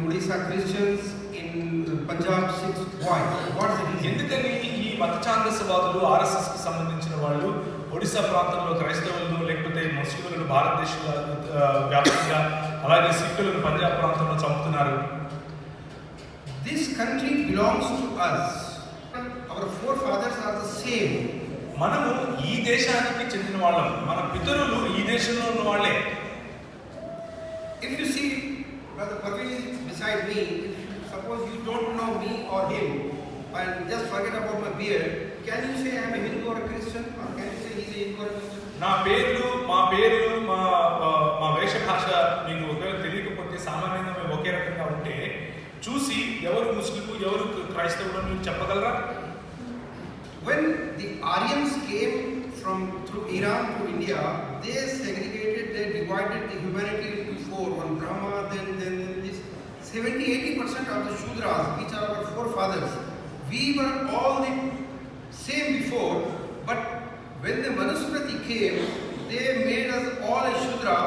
Odisha Christians, in Punjab Sikhs. Why? What is the reason? ఎందుకని ఈ మత ఛాందసవాదులు RSS కి సంబంధించిన వాళ్ళు ఒడిశా ప్రాంతంలో క్రైస్తవులను లేకపోతే ముస్లింలను భారతదేశంలో వ్యాప్తంగా అలాగే సిక్కులను పంజాబ్ ప్రాంతంలో చంపుతున్నారు? This country belongs to us. Our forefathers are the same. మనము ఈ దేశానికి చెందిన వాళ్ళం. మన పితరులు ఈ దేశంలో ఉన్న వాళ్ళే. If you see Brother Parveen is beside me, suppose you don't know me or him and just forget about my beard, can you say I am a Hindu or a Christian, or can you say he is a Hindu or a Christian? నా పేర్లు మా వేష భాష మీకు ఒకవేళ తెలియకపోతే సామాన్యంగా మేము ఒకే రకంగా ఉంటే చూసి ఎవరు ముస్లింలు ఎవరు క్రైస్తవులు అని చెప్పగలరా? When the Aryans came through Iran to India, they segregated, they divided the humanity into four: one Brahma, then this 70-80% of the Shudras, which are our forefathers. We were all the same before, but when the Manusmriti came, they made us all a Shudra.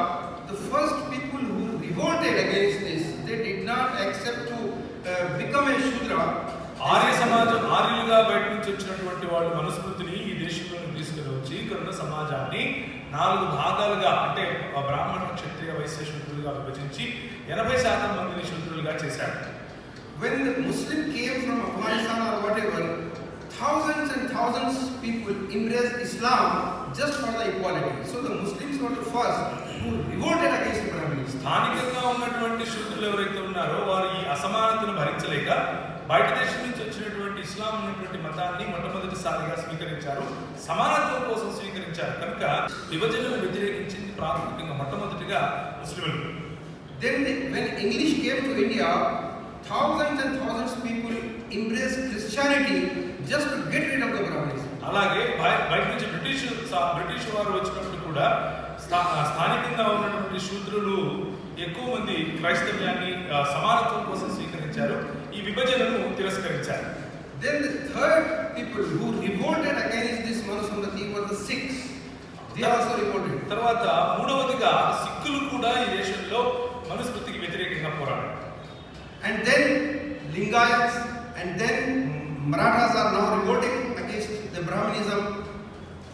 The first people who revolted against this, they did not accept to become a Shudra. Arya సమాజం ఆర్యులుగా బయట నుంచి వచ్చినటువంటి వాళ్ళు మనుస్మృతిని ఈ దేశంలోకి తీసుకుని వచ్చి ఇక్కడ ఉన్న సమాజాన్ని 4 భాగాలుగా అంటే బ్రాహ్మణ క్షత్రియ వైశ్య శూద్రులుగా విభజించి 80% మందిని శూద్రులుగా చేశారు. When the Muslim came from Afghanistan or whatever, thousands and thousands people embraced Islam just for the equality. So the Muslims were the first who revolted against the Brahmins. స్థానికంగా ఉన్నటువంటి శూద్రులు ఎవరైతే ఉన్నారో వారు ఈ అసమానతను భరించలేక బయట దేశం నుంచి వచ్చినటువంటి ఇస్లాం ఉన్నటువంటి మతాన్ని మొట్టమొదటిసారిగా స్వీకరించారు, సమానత్వం కోసం స్వీకరించారు. కనుక విభజనను వ్యతిరేకించింది ప్రాథమికంగా మొట్టమొదటిగా ముస్లింలు. Then when English came to India, thousands and thousands people embraced Christianity just to get rid of the Brahmins. అలాగే బయట నుంచి బ్రిటిష్ వారు వచ్చినప్పుడు కూడా స్థానికంగా ఉన్నటువంటి శూద్రులు ఎక్కువ మంది క్రైస్తవ్యాన్ని సమానత్వం కోసం స్వీకరించారు, ఈ విభజనను తిరస్కరించారు. Then the third people who revolted against this Manusmriti were the Sikhs. They also revolted. తర్వాత మూడవదిగా సిక్కులు కూడా ఈ దేశంలో మనుస్మృతికి వ్యతిరేకంగా పోరాడారు. And then Lingayats and then Marathas are now revolting against the Brahmanism.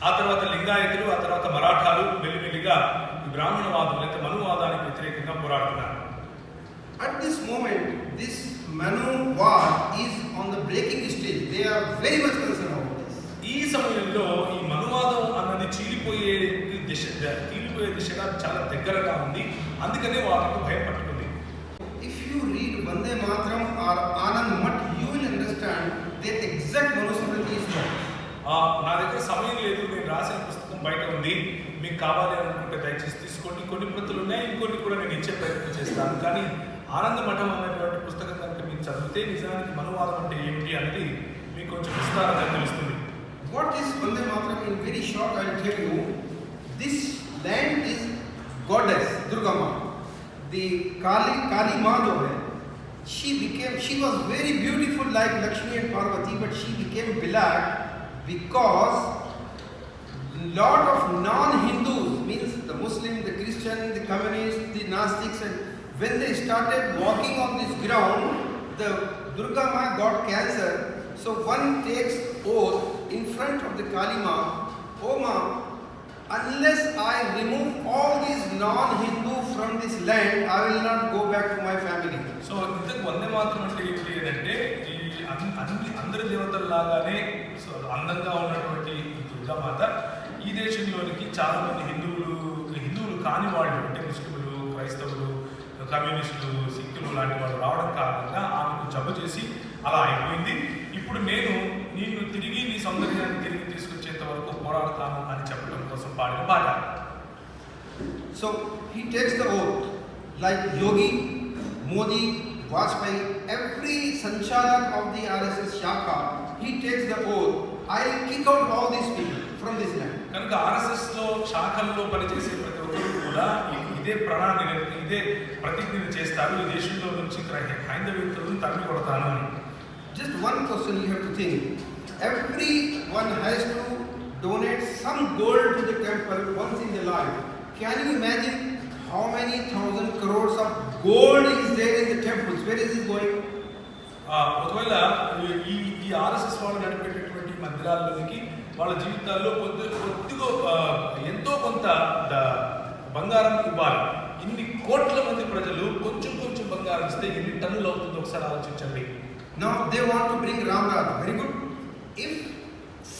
ఆ తర్వాత లింగాయతులు, ఆ తర్వాత మరాఠాలు మెల్లిమెల్లిగా ఈ బ్రాహ్మణవాదులు లేక మనువాదానికి వ్యతిరేకంగా పోరాడుతున్నారు. At this moment, this Manuwad is on the breaking stage. They are very much concerned about this. ఈ సమయంలో ఈ మనువాదం అన్నది చీలిపోయే దిశగా చాలా దగ్గరగా ఉంది, అందుకనే వాళ్ళకు భయం పట్టుకుంది. If you read Vande Mataram or Anand Math, you will understand the exact Manusmriti is what. నా దగ్గర సమయం లేదు, నేను రాసిన పుస్తకం బయట ఉంది, మీకు కావాలి అనుకుంటే దయచేసి తీసుకోండి. కొన్ని ప్రతులు ఉన్నాయి, ఇంకొన్ని కూడా నేను ఇచ్చే ప్రయత్నం చేస్తాను. కానీ ఆనంద మఠం అనేటువంటి పుస్తకం కనుక మీరు చదివితే నిజానికి మనువాదం అంటే ఏమిటి అనేది మీకు కొంచెం విస్తారంగా తెలుస్తుంది. What is Vande Mataram? In very short, I will tell you. This land is goddess Durga Ma, the Kali Ma jo hai. She was very beautiful like Lakshmi and Parvati, but she became black because lot of non-Hindus, means the Muslim, the Christian, the communist, the Nastics, and when they started walking on this ground, the Durga Ma got cancer. So one takes oath in front of the Kali Ma, "Oh Ma, unless I remove all these non-Hindu from this land, I will not go back to my family." So ఇంతకు వందే మాత్రం అంటే ఏంటి అంటే ఈ అందరి దేవతల్లాగానే so అందంగా ఉన్నటువంటి దుర్గామాత ఈ దేశంలోనికి చాలా మంది హిందువులు కాని వాళ్ళు అంటే ముస్లింలు, క్రైస్తవులు, కమ్యూనిస్టులు, సిక్కులు లాంటి వాళ్ళు రావడం కారణంగా ఆమెకు జబ్బు చేసి అలా అయిపోయింది. ఇప్పుడు నేను నిన్ను తిరిగి నీ సౌందర్యాన్ని తిరిగి తీసుకొచ్చేంత వరకు పోరాడతాను అని చెప్పడం కోసం పాడిన పాట. So he takes the oath like Yogi, Modi, Vajpayee, every Sanchalak of the RSS Shaka, he takes the oath, "I will kick out all these people from this land." కనుక ఆర్ఎస్ఎస్లో శాఖల్లో పనిచేసే ప్రతి ఒక్కరు కూడా ఇదే ప్రతిజ్ఞను చేస్తారు, ఈ దేశంలో నుంచి హైందవేత్తలను తరిమి కొడతాను అని. Just one question you have to think. Everyone has to donate some gold to the temple once in their life. Can you imagine how many thousand crores of gold is there in the temples? Where is this going? ఒకవేళ ఈ ఈ RSS వాళ్ళు నడిపేటటువంటి మందిరాల్లోనికి వాళ్ళ జీవితాల్లో కొద్దిగా ఎంతో కొంత బంగారం ఇవ్వాలి. ఇన్ని కోట్ల మంది ప్రజలు కొంచెం కొంచెం బంగారం ఇస్తే ఎన్ని టన్నులు అవుతుందో ఒకసారి ఆలోచించండి. Now they want to bring Ram Raj. Very good. If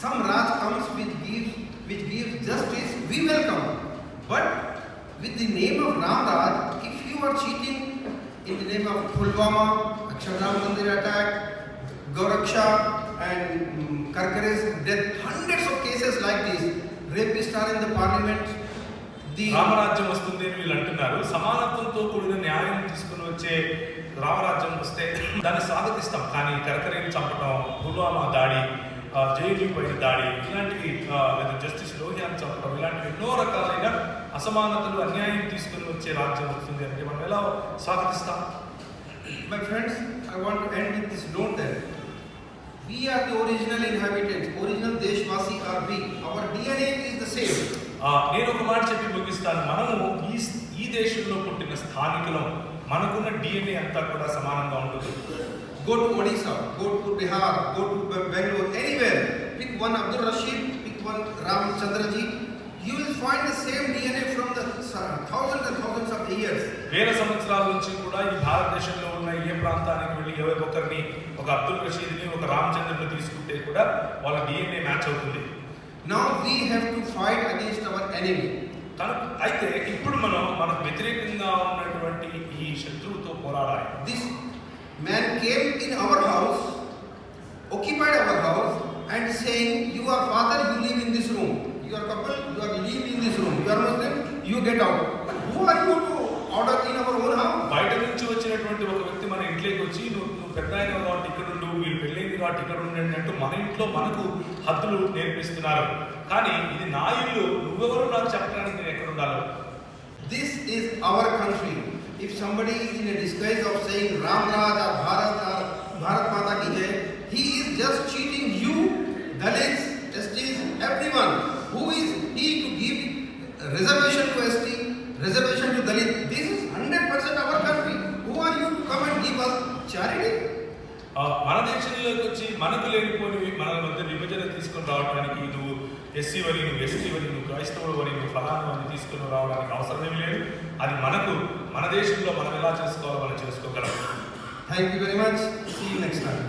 some Raj comes which gives justice, we welcome. But with the name of Ram Raj, if you are cheating in the name of Pulwama, Akshardham Mandir attack, Goraksha and Karkare's death, hundreds of cases like this, rapists are in the parliament. రామరాజ్యం వస్తుంది అని వీళ్ళు అంటున్నారు. సమానత్వంతో కూడిన న్యాయం తీసుకుని వచ్చే రామరాజ్యం వస్తే దాన్ని స్వాగతిస్తాం. కానీ కరకరేని చంపడం, పుల్వామా దాడి, జైలుపై దాడి, ఇలాంటివి లేదా జస్టిస్ లోహియాని చంపడం, ఇలాంటివి ఎన్నో రకాలైన అసమానతలు అన్యాయం తీసుకుని వచ్చే రాజ్యం వస్తుంది అంటే మనం ఎలా స్వాగతిస్తాం? My friends, I want to end with this note that we are the original inhabitants. Original Deshwasi are we. Our DNA is the same. నేను ఒక మాట చెప్పి ముగిస్తాను. మనము ఈ దేశంలో పుట్టిన స్థానికులం. మనకున్న DNA అంతా కూడా సమానంగా ఉంటుంది. Go to Odisha, go to Bihar, go to Bangalore, anywhere. Pick one Abdul Rashid, pick one Ramchandraji. You will find the same DNA from the thousands and thousands of years. వేల సంవత్సరాల నుంచి కూడా ఈ భారతదేశంలో ఉన్న ఏ ప్రాంతానికి వెళ్ళి ఎవరి ఒకరిని, ఒక అబ్దుల్ రషీద్ని, ఒక రామచంద్రని తీసుకుంటే కూడా వాళ్ళ DNA మ్యాచ్ అవుతుంది. Now we have to fight against our enemy. అయితే ఇప్పుడు మనకు వ్యతిరేకంగా ఉన్నటువంటి ఈ శత్రువుతో పోరాడాలి. This man came in our house, occupied our house and saying, you are father, you live in this room. You are couple, you are live in this room. You are Muslim, you get out. But who are you to order in our own house? బయట నుంచి వచ్చినటువంటి ఒక వ్యక్తి మన ఇంట్లోకి వచ్చి నువ్వు పెద్ద అయిన కాబట్టి ఇక్కడ ఉండు, మీరు పెళ్ళైంది కాబట్టి ఇక్కడ ఉండండి అంటూ మన ఇంట్లో మనకు హద్దులు నేర్పిస్తున్నారు. కానీ ఇది నా ఇల్లు, నువ్వెవరు నాకు చెప్పడానికి నేను ఎక్కడ ఉండాలో? This is our country. If somebody is in a disguise of saying Ram Raj or Bharat Mata ki Jai, he is just cheating you, Dalits, STs, everyone. Who is he to give reservation to ST, reservation to Dalit? This is 100% our country. Who are you to come and give us charity? మన దేశంలోకి వచ్చి మనకు లేనిపోయి మన మధ్య విభజన తీసుకొని రావడానికి నువ్వు ఎస్సీ వని, నువ్వు ఎస్టీ వని, నువ్వు క్రైస్తవుడు వని, నువ్వు ఫలానా అని తీసుకుని రావడానికి అవసరం ఏమి లేదు. అది మన దేశంలో మనం ఎలా చేసుకోవాలో మనం చేసుకోగలం. Thank you very much. See you next time.